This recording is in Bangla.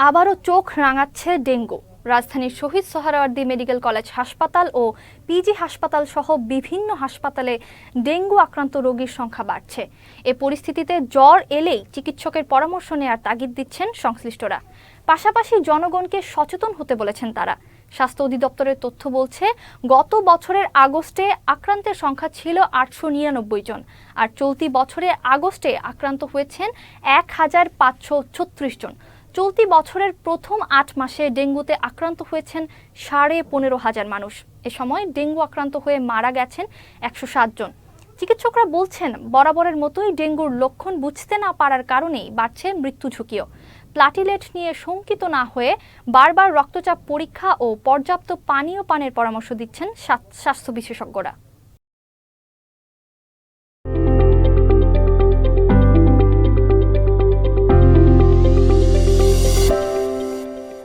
আবারও চোখ রাঙাচ্ছে ডেঙ্গু। রাজধানীর শহীদ সোহরাওয়ার্দী মেডিকেল কলেজ হাসপাতাল ও পিজি হাসপাতাল সহ বিভিন্ন হাসপাতালে ডেঙ্গু আক্রান্ত রোগীর সংখ্যা বাড়ছে। এ পরিস্থিতিতে জ্বর এলেই চিকিৎসকের পরামর্শ নেওয়ার তাগিদ দিচ্ছেন সংশ্লিষ্টরা। পাশাপাশি জনগণকে সচেতন হতে বলেছেন তারা। স্বাস্থ্য অধিদপ্তরের তথ্য বলছে, গত বছরের আগস্টে আক্রান্তের সংখ্যা ছিল 899 জন, আর চলতি বছরের আগস্টে আক্রান্ত হয়েছেন 1536 জন। চলতি বছরের প্রথম 8 মাসে ডেঙ্গুতে আক্রান্ত হয়েছেন 15,500 মানুষ। এ সময় ডেঙ্গু আক্রান্ত হয়ে মারা গেছেন 107 জন। চিকিৎসকরা বলছেন, বরাবরের মতোই ডেঙ্গুর লক্ষণ বুঝতে না পারার কারণেই বাড়ছে মৃত্যু ঝুঁকিও। প্লাটিলেট নিয়ে শঙ্কিত না হয়ে বারবার রক্তচাপ পরীক্ষা ও পর্যাপ্ত পানীয় পানের পরামর্শ দিচ্ছেন স্বাস্থ্য বিশেষজ্ঞরা।